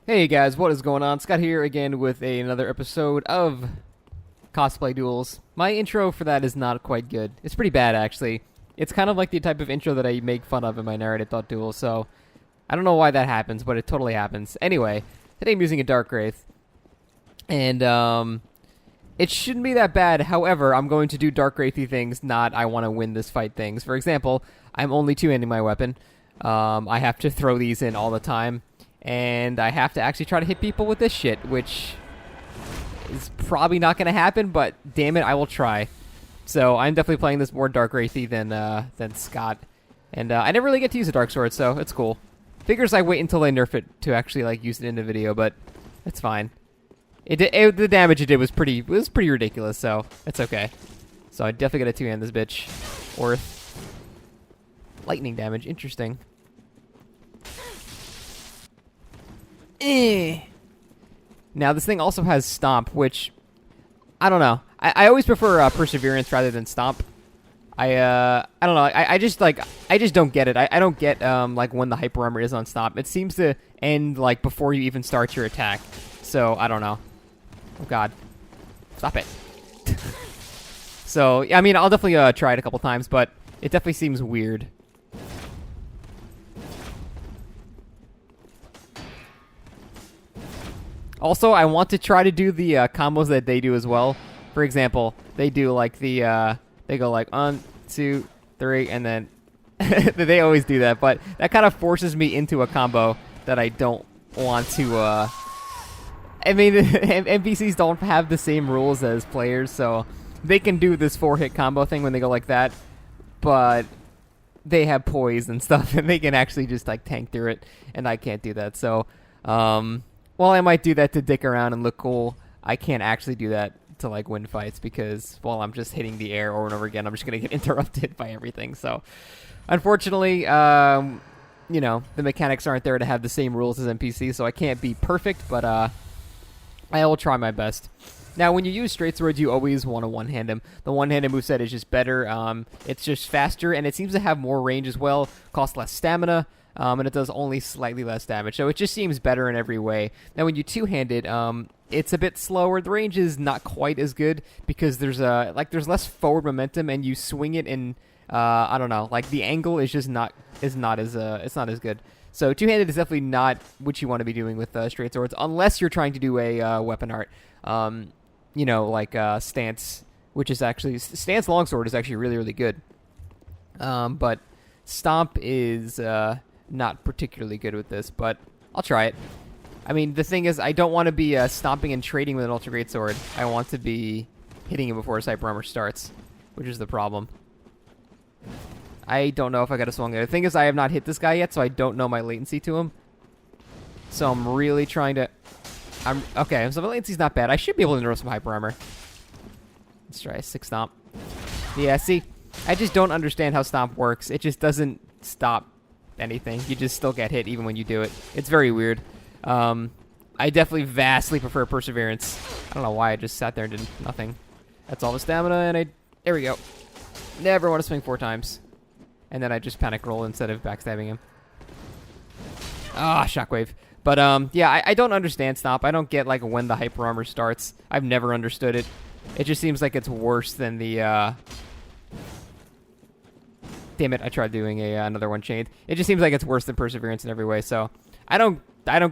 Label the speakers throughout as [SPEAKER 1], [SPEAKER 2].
[SPEAKER 1] Hey guys, what is going on? Scott here again with another episode of Cosplay Duels. My intro for that is not quite good. It's pretty bad, actually. It's kind of like the type of intro that I make fun of in my narrative thought duel, so I don't know why that happens, but it totally happens. Anyway, today I'm using a Darkwraith, and it shouldn't be that bad. However, I'm going to do Darkwraithy things, not I want to win this fight things. For example, I'm only two-handing my weapon. I have to throw these in all the time. And I have to actually try to hit people with this shit, which is probably not going to happen, but damn it, I will try. So I'm definitely playing this more Darkwraithy than Scott. And I never really get to use a Dark Sword, so it's cool. Figures I wait until they nerf it to actually like use it in the video, but it's fine. The damage it did was pretty ridiculous, so it's okay. So I definitely got a two-hand this bitch. Worth lightning damage. Interesting. Now this thing also has stomp, which I don't know. I always prefer perseverance rather than stomp. I don't know. I just don't get it. I don't get like when the hyper armor is on stomp. It seems to end like before you even start your attack. So I don't know. Oh god, stop it. So I mean, I'll definitely try it a couple times, but it definitely seems weird. Also, I want to try to do the combos that they do as well. For example, they do like the they go like 1, 2, 3, and then they always do that. But that kind of forces me into a combo that I don't want to. I mean, NPCs don't have the same rules as players, so they can do this 4-hit combo thing when they go like that. But they have poise and stuff, and they can actually just like tank through it, and I can't do that. So. Well, I might do that to dick around and look cool. I can't actually do that to like win fights because, well, I'm just hitting the air over and over again. I'm just gonna get interrupted by everything. So, unfortunately, you know, the mechanics aren't there to have the same rules as NPCs, so I can't be perfect. But I will try my best. Now, when you use straight swords, you always want to one-hand him. The one-handed moveset is just better. It's just faster, and it seems to have more range as well. Costs less stamina. And it does only slightly less damage, so it just seems better in every way. Now, when you two-hand it, it's a bit slower. The range is not quite as good because there's less forward momentum, and you swing it in. I don't know, like the angle is just not it's not as good. So two-handed is definitely not what you want to be doing with straight swords, unless you're trying to do a weapon art. You know, like stance, which is actually stance longsword is actually really good. But stomp is not particularly good with this, but I'll try it. I mean, the thing is, I don't want to be stomping and trading with an ultra great sword. I want to be hitting it before his hyper armor starts, which is the problem. I don't know if I got a swung there. The thing is, I have not hit this guy yet, so I don't know my latency to him. So I'm really trying to. Okay. So my latency's not bad. I should be able to throw some hyper armor. Let's try a 6 stomp. Yeah. See, I just don't understand how stomp works. It just doesn't stop anything. You just still get hit even when you do it. It's very weird. I definitely vastly prefer perseverance. I don't know why I just sat there and did nothing. That's all the stamina, and there we go. Never want to swing 4 times. And then I just panic roll instead of backstabbing him. Ah, shockwave. But yeah, I don't understand stomp. I don't get like when the hyper armor starts. I've never understood it. It just seems like it's worse than the damn it, I tried doing another one chained. It just seems like it's worse than perseverance in every way, so I don't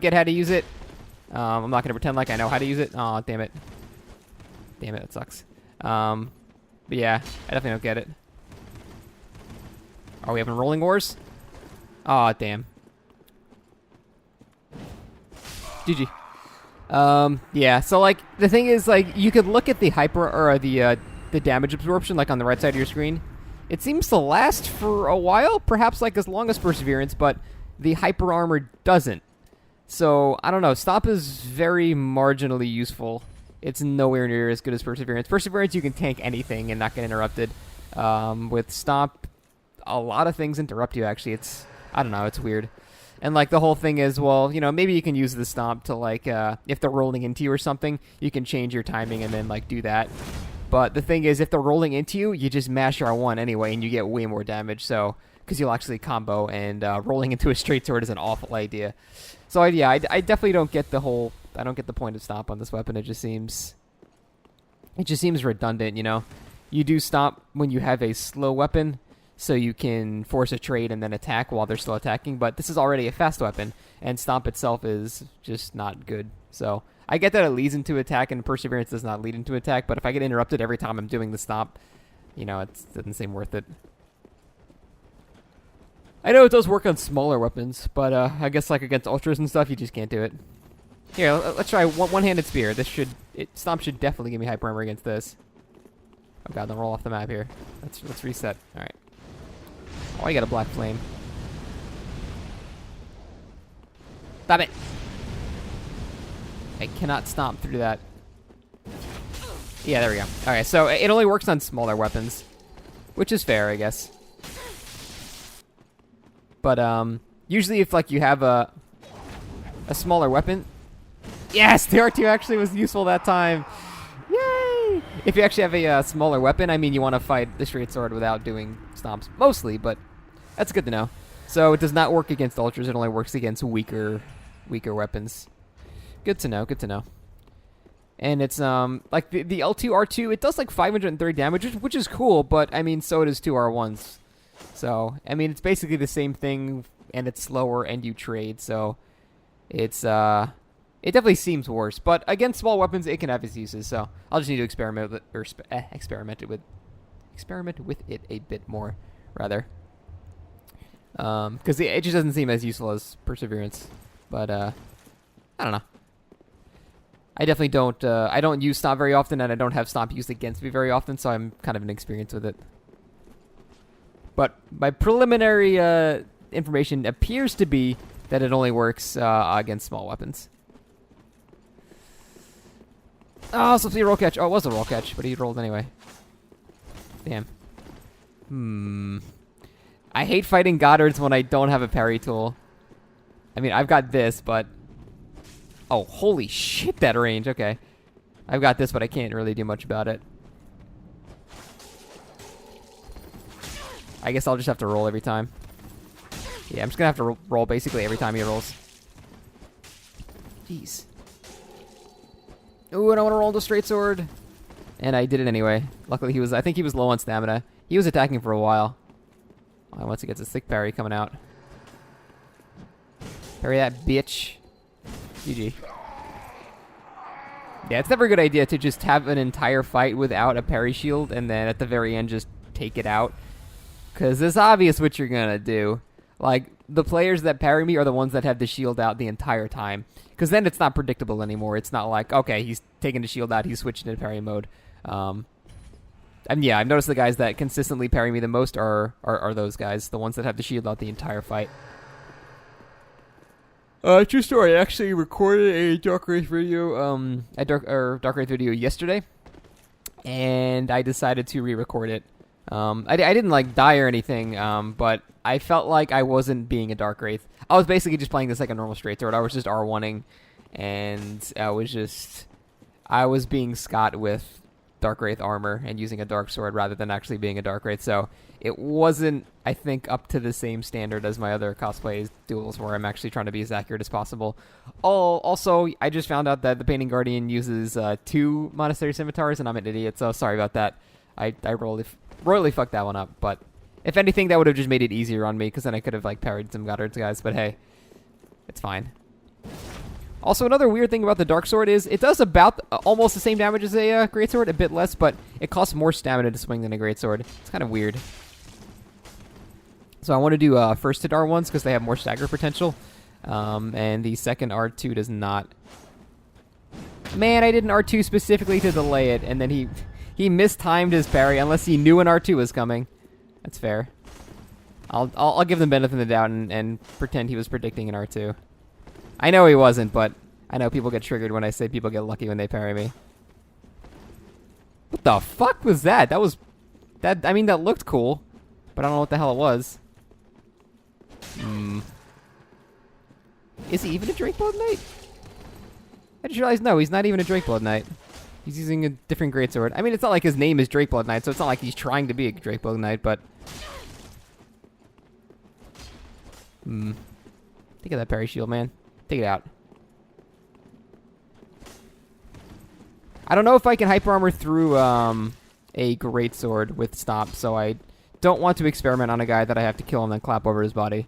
[SPEAKER 1] get how to use it. I'm not gonna pretend like I know how to use it. Oh, damn it. Damn it, that sucks. But yeah, I definitely don't get it. Are we having rolling wars? Oh, damn. GG. Yeah, so like the thing is, like, you could look at the hyper or the damage absorption like on the right side of your screen. It seems to last for a while, perhaps like as long as perseverance, but the hyper armor doesn't. So I don't know. Stomp is very marginally useful. It's nowhere near as good as perseverance. Perseverance, you can tank anything and not get interrupted. With stomp, a lot of things interrupt you. Actually, I don't know. It's weird. And like the whole thing is, well, you know, maybe you can use the stomp to like if they're rolling into you or something, you can change your timing and then like do that. But the thing is, if they're rolling into you, you just mash R1 anyway, and you get way more damage. So, because you'll actually combo, and rolling into a straight sword is an awful idea. So I definitely don't get the whole. I don't get the point of stomp on this weapon. It just seems redundant. You know, you do stomp when you have a slow weapon, so you can force a trade and then attack while they're still attacking. But this is already a fast weapon, and stomp itself is just not good. So I get that it leads into attack, and perseverance does not lead into attack. But if I get interrupted every time I'm doing the stomp, you know, it doesn't seem worth it. I know it does work on smaller weapons, but I guess like against ultras and stuff, you just can't do it. Here, let's try one-handed spear. Stomp should definitely give me hyper armor against this. Oh god, don't roll off the map here. Let's reset. All right. Oh, I got a black flame. Stop it! I cannot stomp through that. Yeah, there we go. Okay, so it only works on smaller weapons, which is fair, I guess. But usually if like you have a smaller weapon, yes, the R2 actually was useful that time. Yay! If you actually have a smaller weapon, I mean, you want to fight the straight sword without doing stomps mostly, but that's good to know. So it does not work against ultras; it only works against weaker weapons. Good to know. Good to know. And it's like the L2 R2, it does like 530 damage, which is cool, but I mean, so does two R1s. So, I mean, it's basically the same thing, and it's slower, and you trade, so it's, it definitely seems worse. But against small weapons, it can have its uses, so I'll just need to experiment with it, or experiment with it a bit more, rather. Because it just doesn't seem as useful as perseverance. But, I don't know. I definitely don't, I don't use stomp very often, and I don't have stomp used against me very often, so I'm kind of inexperienced with it. But my preliminary information appears to be that it only works against small weapons. Oh, supposed to be a roll catch. Oh, it was a roll catch, but he rolled anyway. Damn. I hate fighting Goddards when I don't have a parry tool. I mean, I've got this, but... Oh, holy shit, that range. Okay. I've got this, but I can't really do much about it. I guess I'll just have to roll every time. Yeah, I'm just gonna have to roll basically every time he rolls. Jeez. Ooh, I don't want to roll the straight sword. And I did it anyway. Luckily, I think he was low on stamina. He was attacking for a while. Oh, once he gets a thick parry coming out. Parry that bitch. GG. Yeah, it's never a good idea to just have an entire fight without a parry shield and then at the very end just take it out. Because it's obvious what you're going to do. Like, the players that parry me are the ones that have the shield out the entire time. Because then it's not predictable anymore. It's not like, okay, he's taking the shield out, he's switching to parry mode. And yeah, I've noticed the guys that consistently parry me the most are those guys. The ones that have the shield out the entire fight. True story. I actually recorded a Darkwraith video, Darkwraith video yesterday. And I decided to re-record it. I didn't like die or anything, but I felt like I wasn't being a Darkwraith. I was basically just playing this like a normal straight sword. I was just R1ing, and I was being Scott with Darkwraith armor and using a dark sword rather than actually being a Darkwraith. So it wasn't, I think, up to the same standard as my other cosplay duels where I'm actually trying to be as accurate as possible. Also, I just found out that the Painting Guardian uses 2 Monastery Scimitars, and I'm an idiot, so sorry about that. I royally fucked that one up, but if anything, that would have just made it easier on me, because then I could have like parried some Goddards guys, but hey, it's fine. Also, another weird thing about the Dark Sword is it does about almost the same damage as a Great Sword, a bit less, but it costs more stamina to swing than a Great Sword. It's kind of weird. So I want to do first hit R1s because they have more stagger potential, and the second R2 does not. Man, I did an R2 specifically to delay it, and then he mistimed his parry unless he knew an R2 was coming. That's fair. I'll give them benefit of the doubt and pretend he was predicting an R2. I know he wasn't, but I know people get triggered when I say people get lucky when they parry me. What the fuck was that? I mean, that looked cool, but I don't know what the hell it was. Is he even a Drakeblood Knight? I just realized, no, he's not even a Drakeblood Knight. He's using a different greatsword. I mean, it's not like his name is Drakeblood Knight, so it's not like he's trying to be a Drakeblood Knight, but... Think of that parry shield, man. Take it out. I don't know if I can hyper armor through a greatsword with stomp, so I don't want to experiment on a guy that I have to kill and then clap over his body.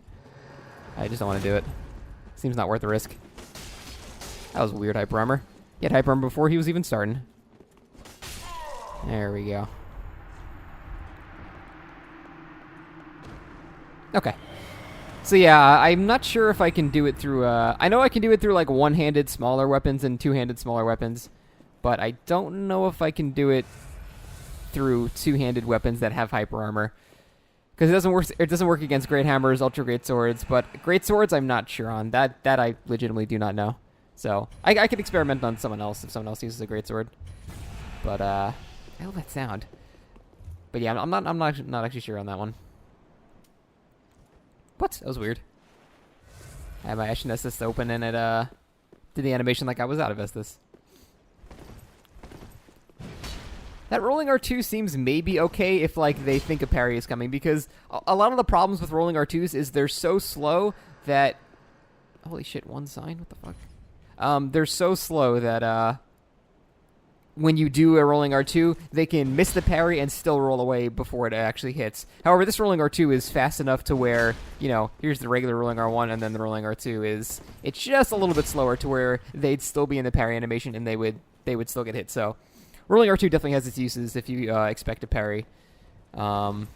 [SPEAKER 1] I just don't want to do it. Seems not worth the risk. That was weird hyper armor. He had hyper armor before he was even starting. There we go. Okay. So yeah, I'm not sure if I can do it through, I know I can do it through like one-handed smaller weapons and two-handed smaller weapons, but I don't know if I can do it through two-handed weapons that have hyper armor. Because it doesn't work against great hammers, ultra great swords, but great swords I'm not sure on. That I legitimately do not know. So I could experiment on someone else if someone else uses a great sword. But I love that sound. But yeah, I'm not actually sure on that one. What? That was weird. I had my Ashen Estus open and it did the animation like I was out of Estus. That rolling R2 seems maybe okay if like they think a parry is coming, because a lot of the problems with rolling R2s is they're so slow that... Holy shit, one sign? What the fuck? They're so slow that when you do a rolling R2, they can miss the parry and still roll away before it actually hits. However, this rolling R2 is fast enough to where, you know, here's the regular rolling R1 and then the rolling R2 is... It's just a little bit slower to where they'd still be in the parry animation and they would still get hit, so... Rolling R2 definitely has its uses if you expect a parry. And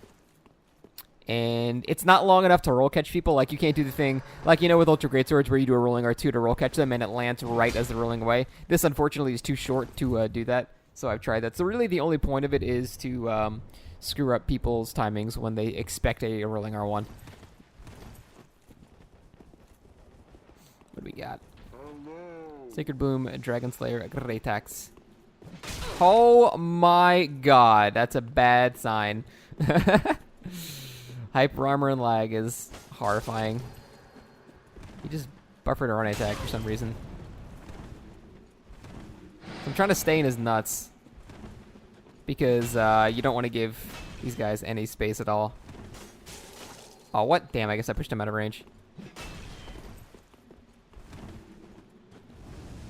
[SPEAKER 1] it's not long enough to roll catch people. Like, you can't do the thing, like, you know, with Ultra Greatswords where you do a rolling R2 to roll catch them and it lands right as they're rolling away. This, unfortunately, is too short to do that, so I've tried that. So really the only point of it is to screw up people's timings when they expect a rolling R1. What do we got? Sacred Bloom, Dragon Slayer, Great Axe. Oh my god, that's a bad sign. Hyper armor and lag is horrifying. He just buffered a run attack for some reason. I'm trying to stay in his nuts because you don't want to give these guys any space at all. Oh, what? Damn, I guess I pushed him out of range.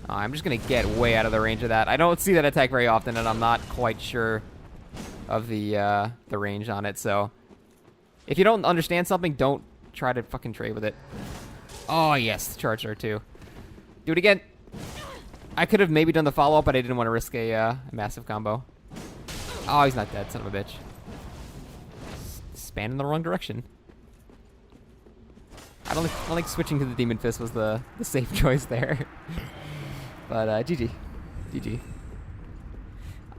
[SPEAKER 1] I'm just going to get way out of the range of that. I don't see that attack very often, and I'm not quite sure of the range on it, so... If you don't understand something, don't try to fucking trade with it. Oh, yes, charge R2. Do it again. I could have maybe done the follow-up, but I didn't want to risk a massive combo. Oh, he's not dead, son of a bitch. Span in the wrong direction. I don't think switching to the Demon Fist was the safe choice there. But, GG. GG.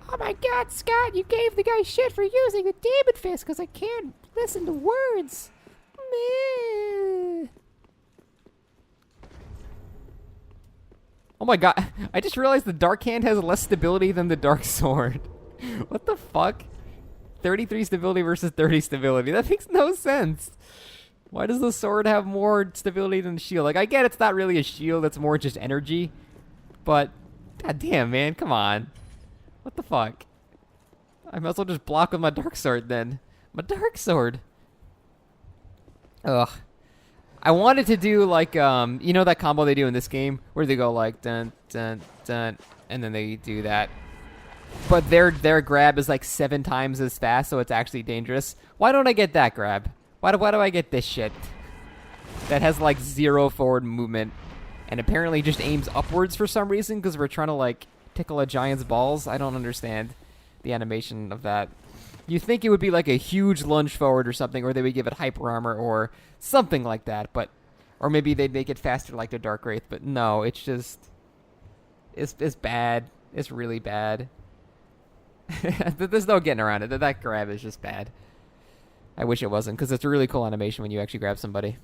[SPEAKER 1] Oh my god, Scott, you gave the guy shit for using the Demon Fist because I can't listen to words. Meh. Oh my god, I just realized the Dark Hand has less stability than the Dark Sword. What the fuck? 33 stability versus 30 stability. That makes no sense. Why does the sword have more stability than the shield? Like, I get it's not really a shield, it's more just energy. But, god damn, man, come on. What the fuck? I might as well just block with my Dark Sword then. My Dark Sword. Ugh. I wanted to do like, you know that combo they do in this game? Where they go like, dun, dun, dun, and then they do that. But their grab is like 7 times as fast, so it's actually dangerous. Why don't I get that grab? Why do I get this shit? That has like 0 forward movement. And apparently just aims upwards for some reason, because we're trying to like tickle a giant's balls. I don't understand the animation of that. You think it would be like a huge lunge forward or something, or they would give it hyper armor or something like that, but or maybe they'd make it faster like the Darkwraith, but no, it's just it's bad. It's really bad. There's no getting around it. That grab is just bad. I wish it wasn't, because it's a really cool animation when you actually grab somebody.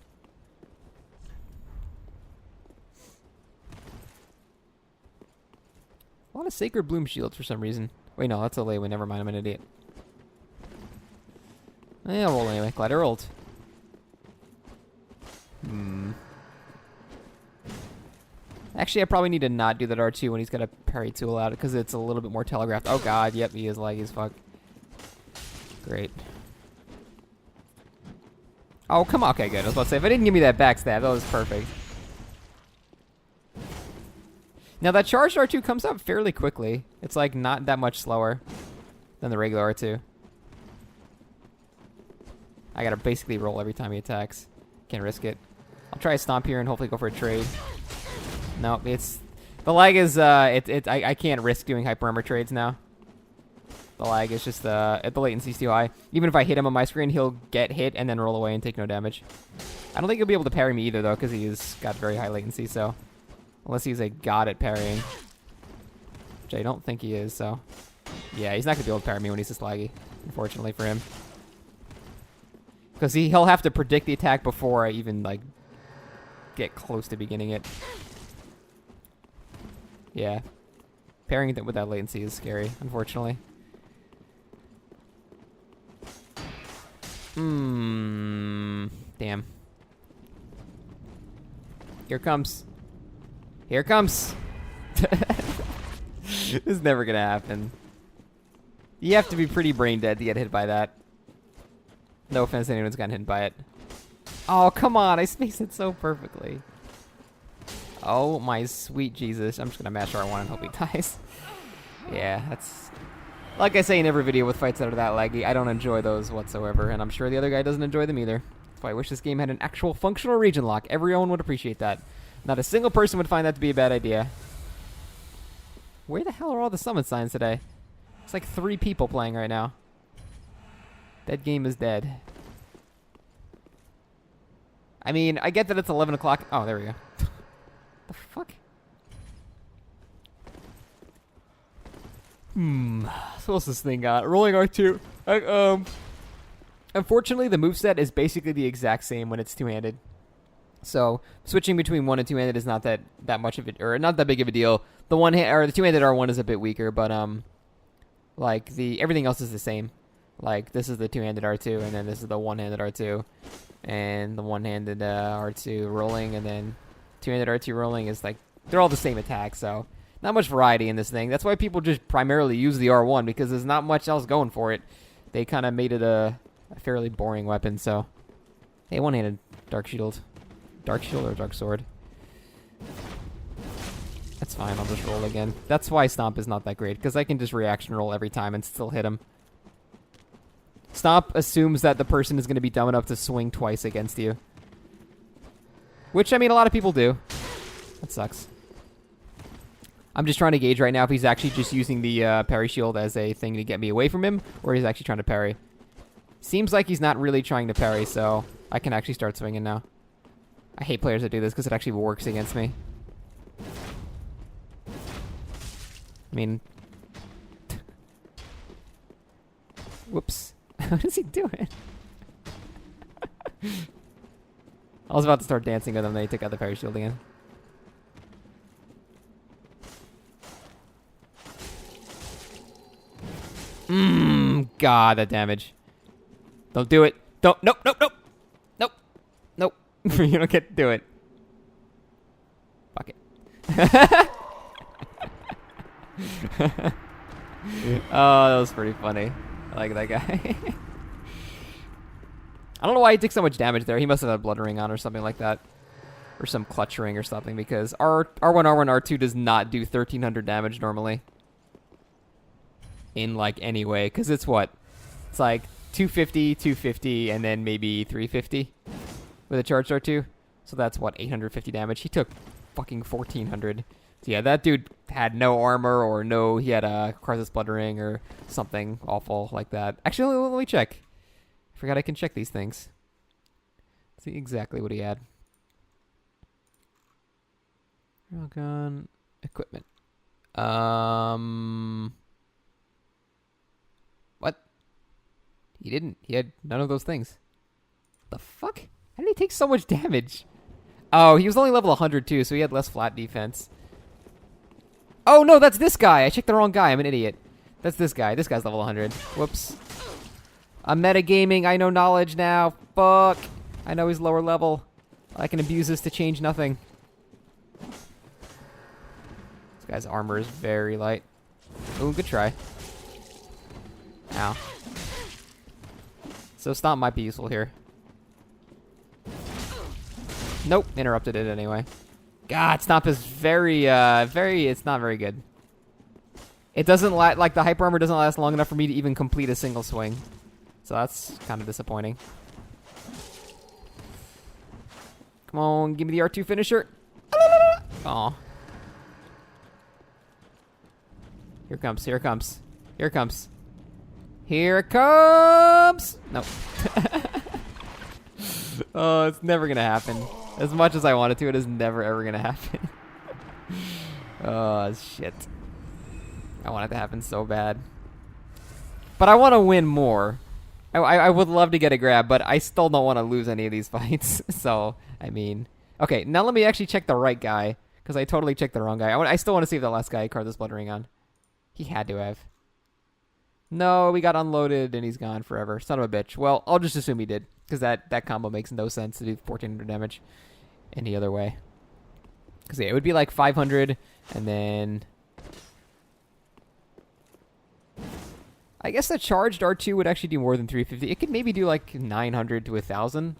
[SPEAKER 1] A lot of Sacred Bloom shields for some reason. Wait, no, that's a Leyway. Never mind, I'm an idiot. Yeah, I'll roll anyway. Glad I rolled. Actually, I probably need to not do that R2 when he's got a parry tool out, because it's a little bit more telegraphed. Oh god, yep, he is laggy as fuck. Great. Oh, come on. Okay, good. I was about to say, if I didn't give me that backstab, that was perfect. Now that charged R2 comes up fairly quickly. It's like not that much slower than the regular R2. I gotta basically roll every time he attacks. Can't risk it. I'll try a stomp here and hopefully go for a trade. No, it's... The lag is, I can't risk doing hyper armor trades now. The lag is just, the latency's too high. Even if I hit him on my screen, he'll get hit and then roll away and take no damage. I don't think he'll be able to parry me either, though, because he's got very high latency, so... Unless he's a god at parrying. Which I don't think he is, so... Yeah, he's not going to be able to parry me when he's this laggy, unfortunately for him. Because he'll have to predict the attack before I even, like, get close to beginning it. Yeah. Parrying with that latency is scary, unfortunately. Damn. Here it comes. Here it comes. This is never going to happen. You have to be pretty brain dead to get hit by that. No offense to anyone who's gotten hit by it. Oh, come on. I spaced it so perfectly. Oh, my sweet Jesus. I'm just going to mash R1 and hope he dies. Yeah, that's... Like I say in every video with fights that are that laggy, I don't enjoy those whatsoever, and I'm sure the other guy doesn't enjoy them either. That's why I wish this game had an actual functional region lock. Everyone would appreciate that. Not a single person would find that to be a bad idea. Where the hell are all the summon signs today? It's like 3 people playing right now. That game is dead. I mean, I get that it's 11 o'clock. Oh, there we go. The fuck? So what's this thing got? Rolling R2. Unfortunately, the moveset is basically the exact same when it's two-handed. So switching between one and two-handed is not that much of it, or not that big of a deal. The one hand or the two-handed R1 is a bit weaker, but like everything else is the same. Like this is the two-handed R2, and then this is the one-handed R2, and the one-handed R2 rolling, and then two-handed R2 rolling is like they're all the same attack. So not much variety in this thing. That's why people just primarily use the R1 because there's not much else going for it. They kind of made it a fairly boring weapon. So hey, one-handed Dark Shield. Dark Shield or Dark Sword? That's fine, I'll just roll again. That's why Stomp is not that great, because I can just reaction roll every time and still hit him. Stomp assumes that the person is going to be dumb enough to swing twice against you. Which, I mean, a lot of people do. That sucks. I'm just trying to gauge right now if he's actually just using the parry shield as a thing to get me away from him, or he's actually trying to parry. Seems like he's not really trying to parry, so I can actually start swinging now. I hate players that do this because it actually works against me. I mean... Whoops. What is he doing? I was about to start dancing with him, then he took out the parry shield again. God, that damage. Don't do it. Don't. Nope, nope, nope. Nope. Nope. You don't get to do it. Fuck it. Oh, that was pretty funny. I like that guy. I don't know why he took so much damage there. He must have had Blood Ring on or something like that. Or some Clutch Ring or something, because R1, R1, R2 does not do 1300 damage normally. In, like, any way. Because it's what? It's like 250, 250, and then maybe 350 with a charged R2. So that's, what, 850 damage? He took fucking 1400. So yeah, that dude had no armor or no... He had a Karthus Blood Ring or something awful like that. Actually, let me check. I forgot I can check these things. See exactly what he had. Railgun equipment. What? He didn't. He had none of those things. The fuck? How did he take so much damage? Oh, he was only level 100 too, so he had less flat defense. Oh no, that's this guy. I checked the wrong guy. I'm an idiot. That's this guy. This guy's level 100. Whoops. I'm metagaming. I know knowledge now. Fuck. I know he's lower level. I can abuse this to change nothing. This guy's armor is very light. Ooh, good try. Ow. So Stomp might be useful here. Nope, interrupted it anyway. God, stomp is very, it's not very good. It doesn't like the hyper armor doesn't last long enough for me to even complete a single swing. So that's kind of disappointing. Come on, give me the R2 finisher. Aw. Here it comes, here it comes. Here it comes. Here it comes! Nope. Oh, it's never gonna happen. As much as I want it to, it is never ever gonna happen. Oh, shit. I want it to happen so bad. But I want to win more. I would love to get a grab, but I still don't want to lose any of these fights. So, I mean... Okay, now let me actually check the right guy, because I totally checked the wrong guy. I still want to see if the last guy card this blood ring on. He had to have. No, we got unloaded, and he's gone forever. Son of a bitch. Well, I'll just assume he did, because that combo makes no sense to do 1400 damage any other way. Because yeah, it would be like 500, and then... I guess the charged R2 would actually do more than 350. It could maybe do like 900 to 1,000.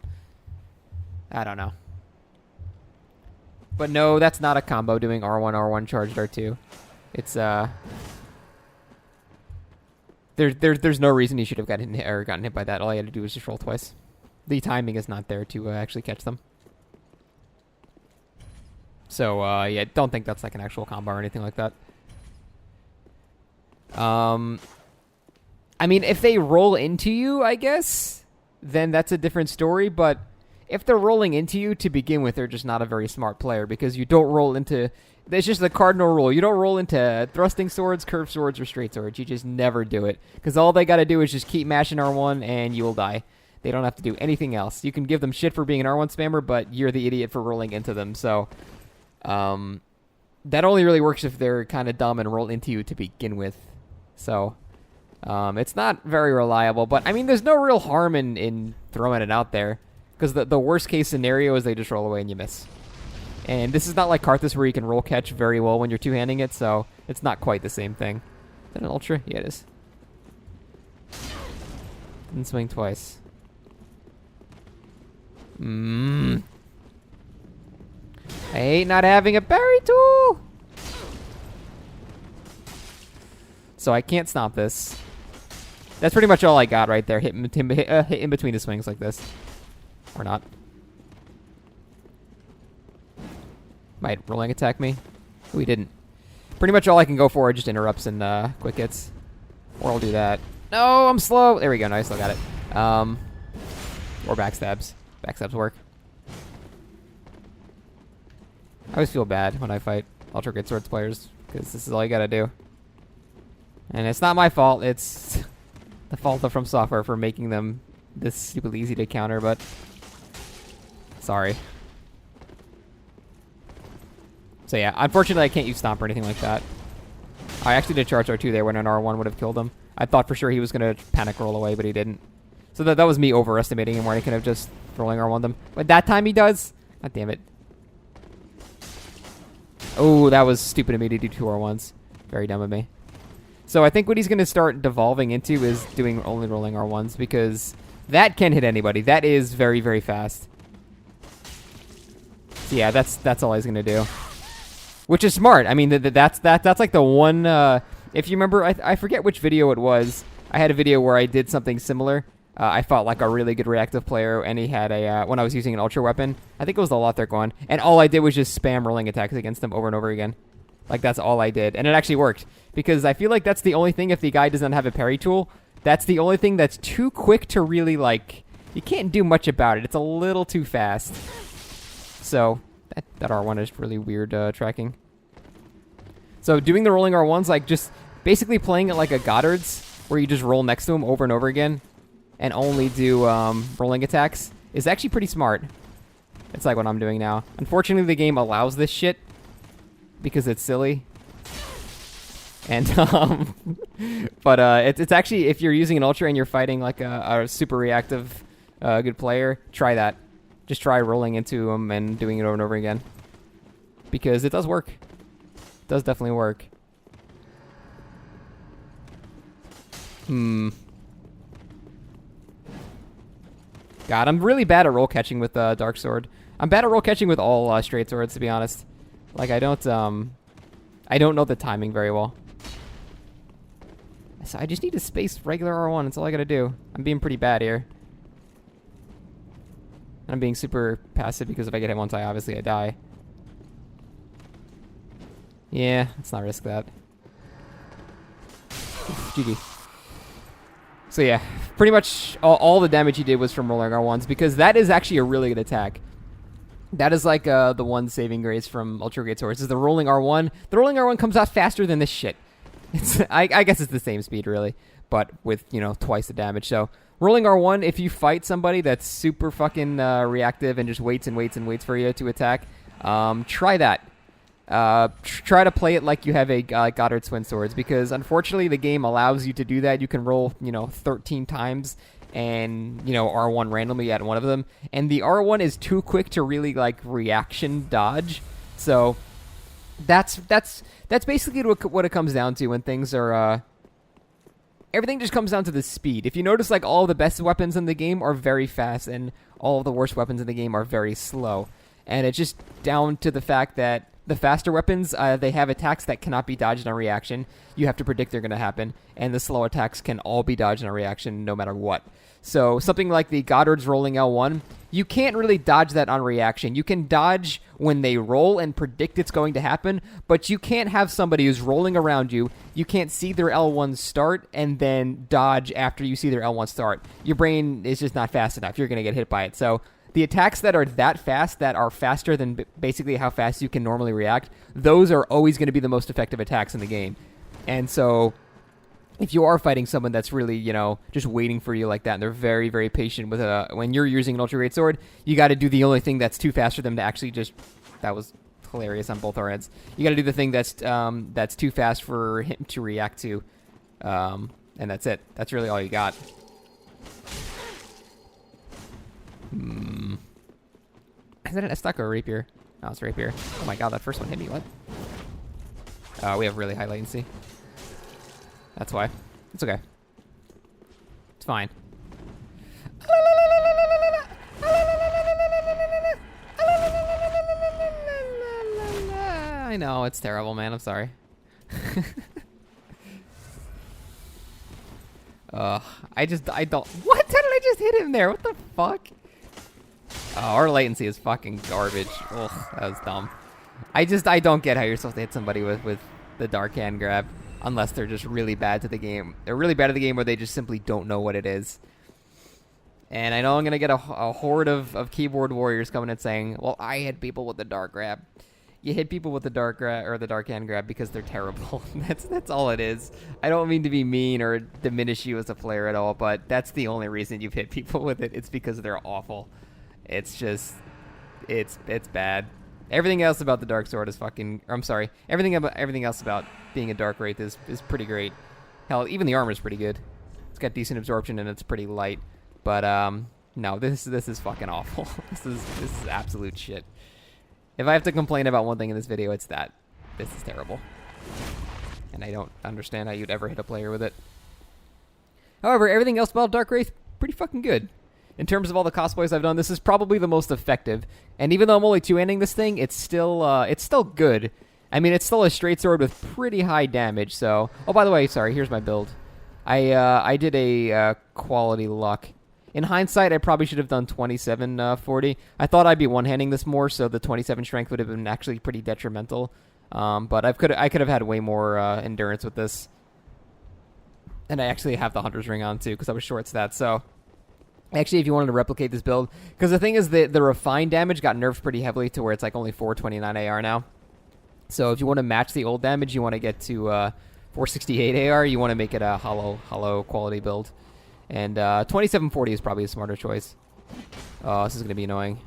[SPEAKER 1] I don't know. But no, that's not a combo doing R1, R1 charged R2. It's, There's no reason he should have gotten hit by that. All he had to do was just roll twice. The timing is not there to actually catch them. So, yeah, don't think that's like an actual combo or anything like that. I mean, if they roll into you, I guess, then that's a different story. But if they're rolling into you to begin with, they're just not a very smart player because you don't roll into... It's just the cardinal rule. You don't roll into thrusting swords, curved swords, or straight swords. You just never do it. Because all they got to do is just keep mashing R1 and you will die. They don't have to do anything else. You can give them shit for being an R1 spammer, but you're the idiot for rolling into them. So, that only really works if they're kind of dumb and roll into you to begin with. So... it's not very reliable, but I mean, there's no real harm in throwing it out there because the worst case scenario is they just roll away and you miss. And this is not like Karthus where you can roll catch very well when you're two-handing it, so it's not quite the same thing. Is that an ultra? Yeah, it is. Didn't swing twice. I hate not having a parry tool! So I can't stomp this. That's pretty much all I got right there. Hit in between the swings like this. Or not. Might rolling attack me? Oh, he didn't. Pretty much all I can go for are just interrupts and quick hits. Or I'll do that. No, I'm slow. There we go. No, I still got it. Or backstabs. Backstabs work. I always feel bad when I fight Ultra Great Swords players. Because this is all you gotta do. And it's not my fault. It's... the fault of From Software for making them this stupidly easy to counter, but sorry. So yeah, unfortunately I can't use Stomp or anything like that. I actually did charge R2 there when an R1 would have killed him. I thought for sure he was going to panic roll away, but he didn't. So that was me overestimating him where he could have just rolling R1 them. But that time he does. God damn it. Oh, that was stupid of me to do 2 R1s. Very dumb of me. So I think what he's going to start devolving into is doing only rolling R1s because that can hit anybody. That is very, very fast. So yeah, that's all he's going to do. Which is smart. I mean, that's like the one... if you remember, I forget which video it was. I had a video where I did something similar. I fought like a really good reactive player, and he had a... when I was using an ultra weapon, I think it was the Lothric one, and all I did was just spam rolling attacks against him over and over again. Like, that's all I did. And it actually worked. Because I feel like that's the only thing, if the guy doesn't have a parry tool, that's the only thing that's too quick to really, like... You can't do much about it. It's a little too fast. So, that R1 is really weird tracking. So, doing the rolling R1s, like, just basically playing it like a Goddard's, where you just roll next to him over and over again, and only do rolling attacks, is actually pretty smart. It's like what I'm doing now. Unfortunately, the game allows this shit, because it's silly. And but it's actually, if you're using an ultra and you're fighting like a super reactive good player, try that. Just try rolling into them and doing it over and over again, because it does work. It does definitely work. God, I'm really bad at roll catching with Dark Sword. I'm bad at roll catching with all straight swords, to be honest. Like, I don't know the timing very well. So I just need to space regular R1. That's all I gotta do. I'm being pretty bad here. I'm being super passive because if I get hit once, obviously I die. Yeah, let's not risk that. GG. So yeah, pretty much all the damage he did was from rolling R1s because that is actually a really good attack. That is like the one saving grace from Ultra Great Swords is the rolling R1. The rolling R1 comes out faster than this shit. I guess it's the same speed really, but with, you know, twice the damage. So rolling R1, if you fight somebody that's super fucking reactive and just waits and waits and waits for you to attack, try that. Try to play it like you have a Goddard Twin Swords because unfortunately the game allows you to do that. You can roll, you know, 13 times and, you know, R1 randomly at one of them. And the R1 is too quick to really like reaction dodge. So that's basically what it comes down to when things are everything just comes down to the speed. If you notice, like, all the best weapons in the game are very fast and all of the worst weapons in the game are very slow. And it's just down to the fact that the faster weapons, they have attacks that cannot be dodged on reaction. You have to predict they're going to happen. And the slow attacks can all be dodged on reaction no matter what. So something like the Goddard's rolling L1, you can't really dodge that on reaction. You can dodge when they roll and predict it's going to happen, but you can't have somebody who's rolling around you. You can't see their L1 start and then dodge after you see their L1 start. Your brain is just not fast enough. You're going to get hit by it. So the attacks that are that fast, that are faster than basically how fast you can normally react, those are always going to be the most effective attacks in the game. And so if you are fighting someone that's really, you know, just waiting for you like that, and they're very, very patient with when you're using an Ultra Great Sword, you got to do the only thing that's too fast for them to actually just... That was hilarious on both our ends. You got to do the thing that's too fast for him to react to, and that's it. That's really all you got. Is that a stock or a rapier? No, it's a rapier. Oh my god, that first one hit me. What? We have really high latency. That's why. It's okay. It's fine. I know, it's terrible, man. I'm sorry. I don't... What? How did I just hit him there? What the fuck? Oh, our latency is fucking garbage. Ugh, that was dumb. I don't get how you're supposed to hit somebody with the dark hand grab. Unless they're just really bad to the game. They're really bad at the game or they just simply don't know what it is. And I know I'm going to get a horde of keyboard warriors coming and saying, well, I hit people with the dark grab. You hit people with the dark grab or the dark hand grab because they're terrible. That's all it is. I don't mean to be mean or diminish you as a player at all, but that's the only reason you've hit people with it. It's because they're awful. It's just, it's bad. Everything else about the Dark Sword is fucking... I'm sorry. Everything else about being a Darkwraith is pretty great. Hell, even the armor's pretty good. It's got decent absorption and it's pretty light. But no, this is fucking awful. This is absolute shit. If I have to complain about one thing in this video, it's that. This is terrible. And I don't understand how you'd ever hit a player with it. However, everything else about Darkwraith, pretty fucking good. In terms of all the cosplays I've done, this is probably the most effective. And even though I'm only two-handing this thing, it's still good. I mean, it's still a straight sword with pretty high damage. So, oh, by the way, sorry, here's my build. I did a quality luck. In hindsight, I probably should have done 2740. I thought I'd be one-handing this more, so the 27 strength would have been actually pretty detrimental. But I could have had way more endurance with this. And I actually have the Hunter's Ring on, too, because I was short stats, so... Actually, if you wanted to replicate this build, because the thing is that the refined damage got nerfed pretty heavily to where it's like only 429 AR now. So if you want to match the old damage, you want to get to 468 AR, you want to make it a hollow quality build. And 2740 is probably a smarter choice. Oh, this is going to be annoying.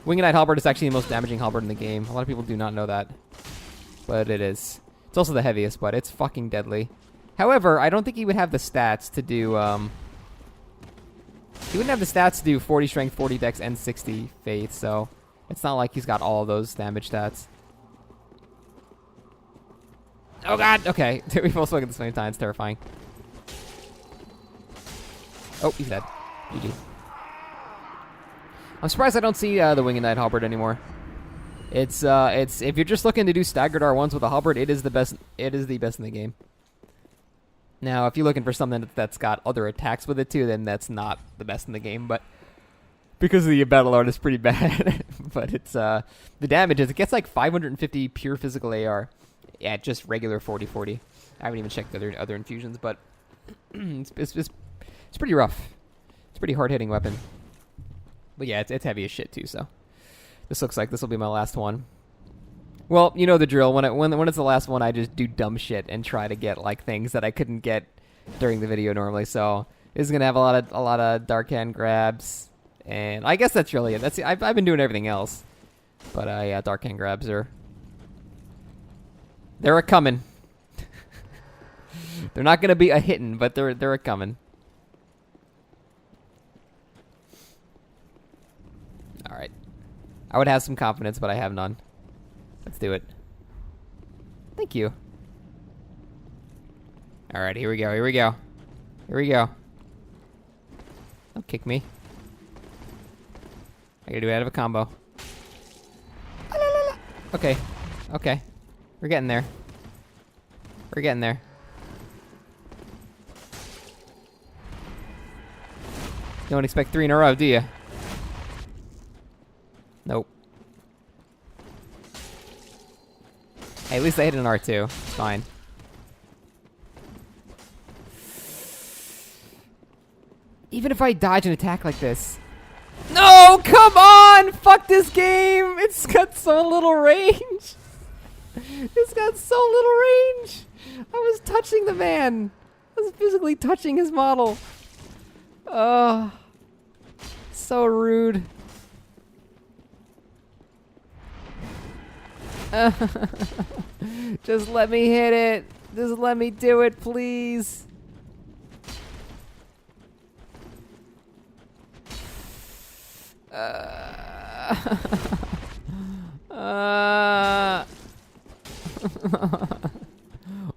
[SPEAKER 1] Winged Knight Halberd is actually the most damaging halberd in the game. A lot of people do not know that. But it is. It's also the heaviest, but it's fucking deadly. However, I don't think he would have the stats to do... He wouldn't have the stats to do 40 strength, 40 dex, and 60 faith, so it's not like he's got all of those damage stats. Oh god! Okay, we both spoke at the same time. It's terrifying. Oh, he's dead. GG. I'm surprised I don't see the Winged Knight Halberd anymore. It's if you're just looking to do staggered R1s with a halberd, it is the best. It is the best in the game. Now, if you're looking for something that's got other attacks with it too, then that's not the best in the game. But because of the battle art is pretty bad, but it's the damage is it gets like 550 pure physical AR. Yeah, just regular 40/40. I haven't even checked the other infusions, but it's pretty rough. It's a pretty hard hitting weapon. But yeah, it's heavy as shit too. So this looks like this will be my last one. Well, you know the drill. When it's the last one, I just do dumb shit and try to get like things that I couldn't get during the video normally. So this is gonna have a lot of dark hand grabs, and I guess that's really it. I've been doing everything else, but yeah, dark hand grabs they're a coming. They're not gonna be a hitting, but they're a coming. All right, I would have some confidence, but I have none. Let's do it. Thank you. All right, here we go. Here we go. Here we go. Don't kick me. I gotta do it out of a combo. Okay. Okay. We're getting there. We're getting there. You don't expect 3 in a row, do you? Nope. Hey, at least I hit an R2. It's fine. Even if I dodge an attack like this. No, come on! Fuck this game! It's got so little range. It's got so little range. I was touching the man. I was physically touching his model. So rude. Just let me hit it. Just let me do it, please.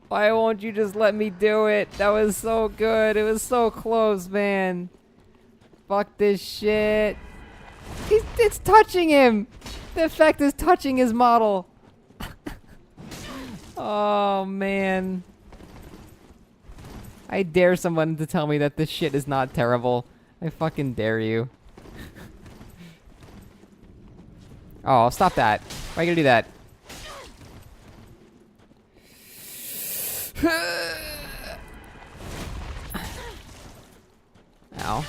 [SPEAKER 1] Why won't you just let me do it? That was so good. It was so close, man. Fuck this shit. It's touching him. The effect is touching his model. Oh, man. I dare someone to tell me that this shit is not terrible. I fucking dare you. Oh, stop that. Why are you gonna do that? Ow.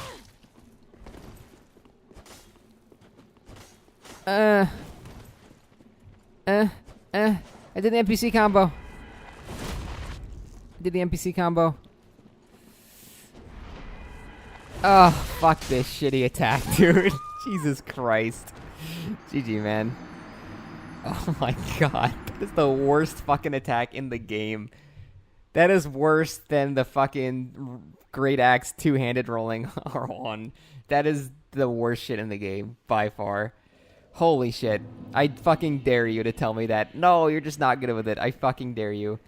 [SPEAKER 1] I did the NPC combo. Oh, fuck this shitty attack, dude. Jesus Christ. GG, man. Oh my god. That is the worst fucking attack in the game. That is worse than the fucking Great Axe two-handed rolling R1. That is the worst shit in the game, by far. Holy shit. I fucking dare you to tell me that. No, you're just not good with it. I fucking dare you.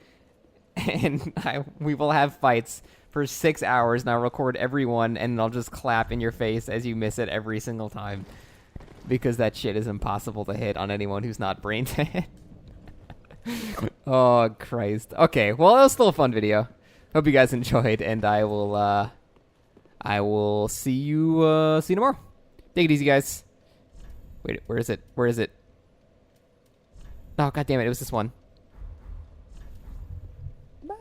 [SPEAKER 1] And we will have fights for 6 hours, and I'll record every one, and I'll just clap in your face as you miss it every single time. Because that shit is impossible to hit on anyone who's not brain dead. Oh, Christ. Okay, well, it was still a fun video. Hope you guys enjoyed, and I will see you tomorrow. Take it easy, guys. Wait, where is it? Where is it? Oh, god damn it, it was this one. Bye.